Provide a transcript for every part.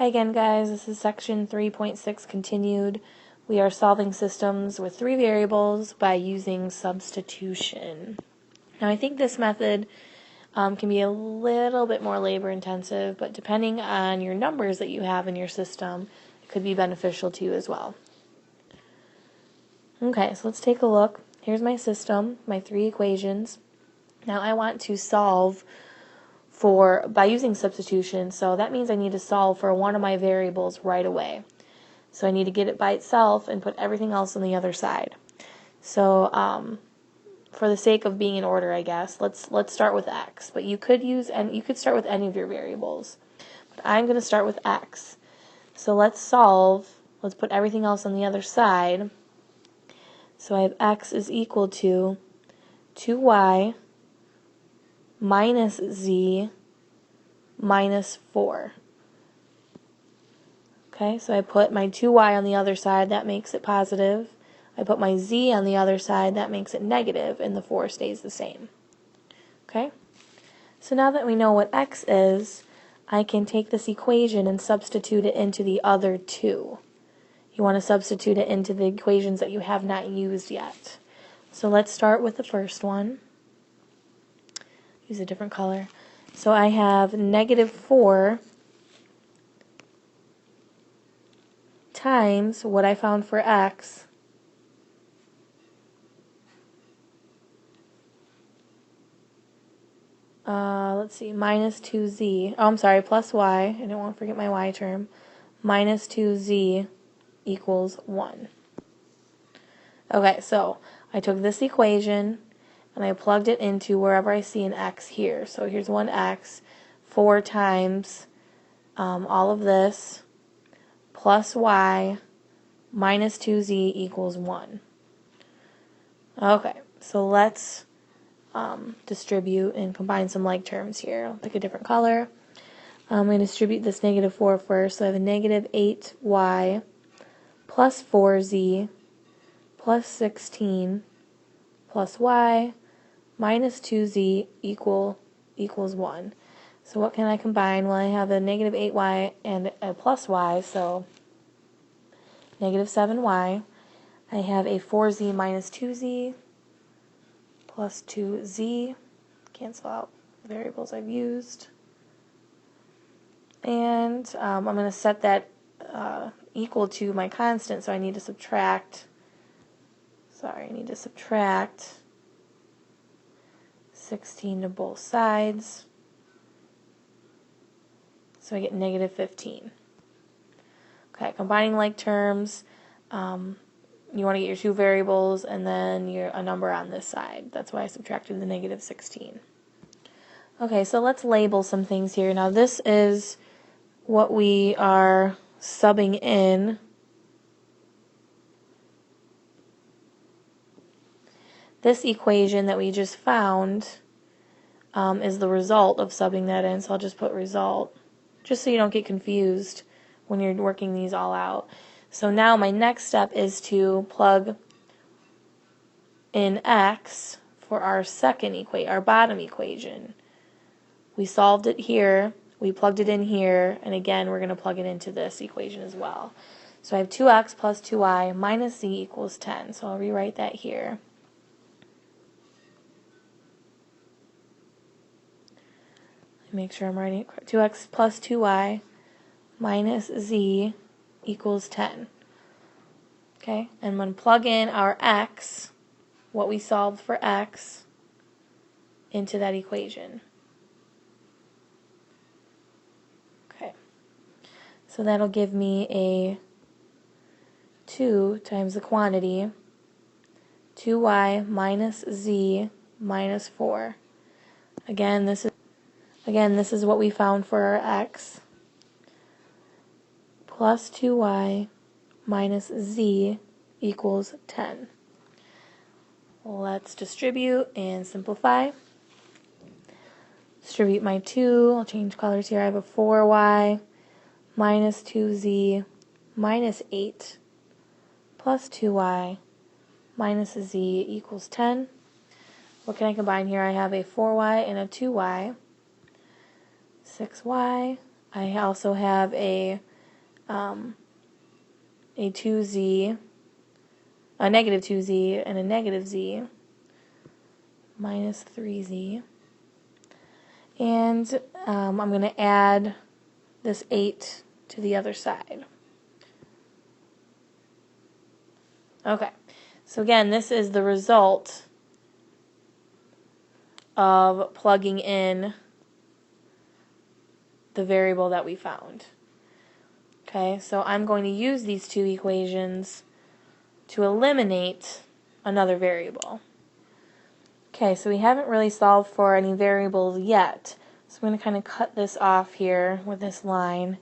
Hi again, guys. This is section 3.6 continued. We are solving systems with three variables by using substitution. Now, I think this method can be a little bit more labor intensive, but depending on your numbers that you have in your system, it could be beneficial to you as well. Okay, so let's take a look. Here's my system, my three equations. Now I want to solve by using substitution, so that means I need to solve for one of my variables right away. So I need to get it by itself and put everything else on the other side. So for the sake of being in order, I guess, let's start with x. But you could start with any of your variables. But I'm going to start with x. So let's solve. Let's put everything else on the other side. So I have x is equal to 2y minus z minus 4. Okay, so I put my 2y on the other side, that makes it positive. I put my z on the other side, that makes it negative, and the 4 stays the same. Okay, so now that we know what x is, I can take this equation and substitute it into the other two. You want to substitute it into the equations that you have not used yet. So let's start with the first one. Use a different color. So I have negative 4 times what I found for x let's see, minus 2z, oh I'm sorry, plus y, I don't want to forget my y term, minus 2z equals 1. Okay, so I took this equation and I plugged it into wherever I see an x here. So here's one x, 4 times all of this plus y minus 2z equals 1. Okay, so let's distribute and combine some like terms here. I'll pick a different color. I'm going to distribute this negative 4 first. So I have a negative 8y plus 4z plus 16 plus y minus 2z equals 1. So what can I combine? Well, I have a negative 8y and a plus y, so negative 7y. I have a 4z minus 2z plus 2z. Cancel out variables I've used. And I'm going to set that equal to my constant, so I need to subtract 16 to both sides. So I get negative 15. Okay, combining like terms, you want to get your two variables and then a number on this side. That's why I subtracted the negative 16. Okay, so let's label some things here. Now this is what we are subbing in. This equation that we just found is the result of subbing that in, so I'll just put result, just so you don't get confused when you're working these all out. So now my next step is to plug in x for our our bottom equation. We solved it here, we plugged it in here, and again we're going to plug it into this equation as well. So I have 2x plus 2y minus z equals 10. So I'll rewrite that here. Make sure I'm writing it correct. 2x plus 2y minus z equals 10. Okay, and I'm going to plug in our x, what we solved for x, into that equation. Okay, so that'll give me a 2 times the quantity, 2y minus z minus 4. Again, this is what we found for our x, plus 2y minus z equals 10. Let's distribute and simplify. Distribute my 2. I'll change colors here. I have a 4y minus 2z minus 8 plus 2y minus z equals 10. What can I combine here? I have a 4y and a 2y. 6y. I also have a a 2z, a negative 2z, and a negative z, minus 3z. And I'm going to add this 8 to the other side. Okay, so again, this is the result of plugging in the variable that we found. Okay, so I'm going to use these two equations to eliminate another variable. Okay, so we haven't really solved for any variables yet. So I'm going to kind of cut this off here with this line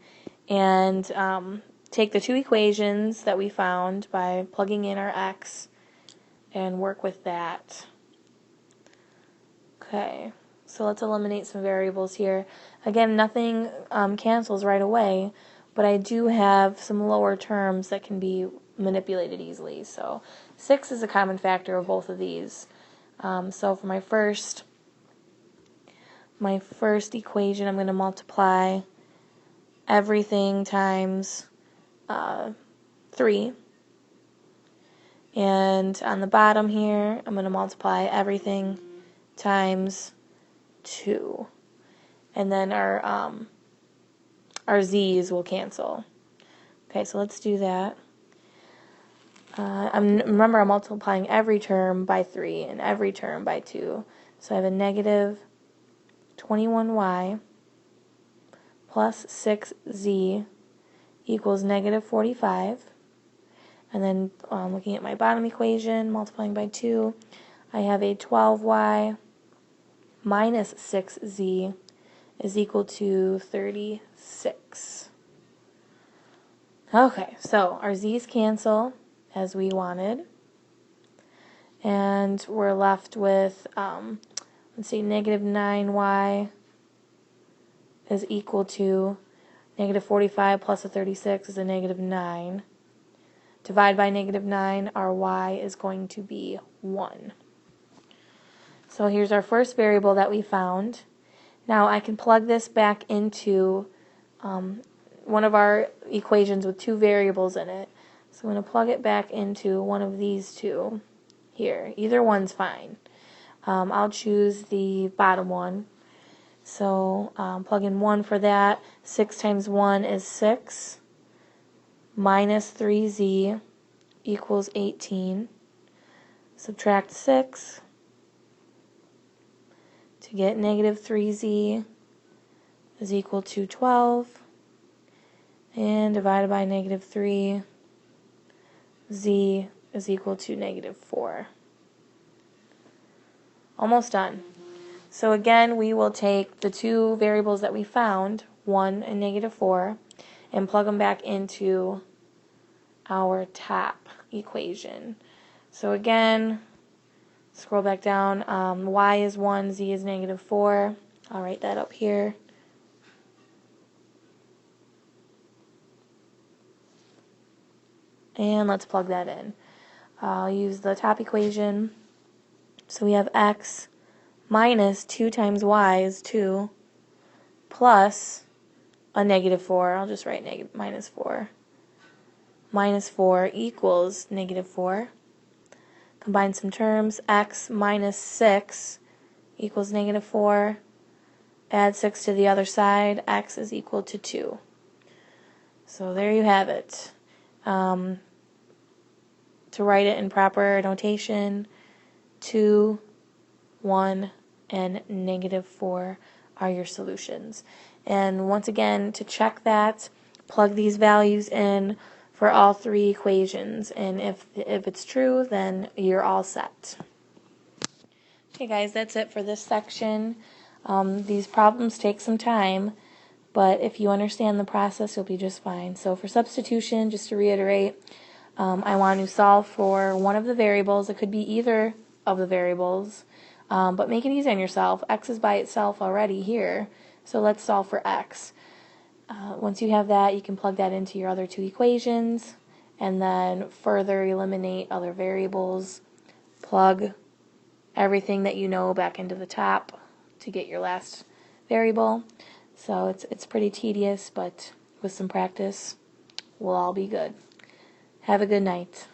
and take the two equations that we found by plugging in our x and work with that. Okay, so let's eliminate some variables here. Again, nothing cancels right away, but I do have some lower terms that can be manipulated easily. So 6 is a common factor of both of these. So for my first equation, I'm going to multiply everything times 3. And on the bottom here, I'm going to multiply everything times 2. And then our z's will cancel. Okay, so let's do that. Remember, I'm multiplying every term by 3 and every term by 2. So I have a negative 21y plus 6z equals negative 45. And then looking at my bottom equation, multiplying by 2, I have a 12y minus 6z is equal to 36. Okay, so our z's cancel as we wanted, and we're left with, let's see, negative 9y is equal to negative 45 plus a 36 is a negative 9. Divide by negative 9, our y is going to be 1. So here's our first variable that we found. Now I can plug this back into one of our equations with two variables in it. So I'm going to plug it back into one of these two here. Either one's fine. I'll choose the bottom one. So plug in 1 for that. 6 times 1 is 6. Minus 3z equals 18. Subtract 6 to get negative 3z is equal to 12. And divided by negative 3, z is equal to negative 4. Almost done. So again, we will take the two variables that we found, 1 and negative 4, and plug them back into our top equation. So again, scroll back down, y is 1, z is negative 4. I'll write that up here. And let's plug that in. I'll use the top equation. So we have x minus 2 times y is 2 plus a negative 4. I'll just write minus 4. Minus 4 equals negative 4. Combine some terms. X minus 6 equals negative 4. Add 6 to the other side. X is equal to 2. So there you have it. To write it in proper notation, 2, 1, and negative 4 are your solutions. And once again, to check that, plug these values in for all three equations, and if it's true, then you're all set. Okay guys, that's it for this section. These problems take some time, but if you understand the process, you'll be just fine. So for substitution, just to reiterate, I want to solve for one of the variables. It could be either of the variables, but make it easy on yourself. X is by itself already here, so let's solve for x. Once you have that, you can plug that into your other two equations and then further eliminate other variables. Plug everything that you know back into the top to get your last variable. So it's pretty tedious, but with some practice, we'll all be good. Have a good night.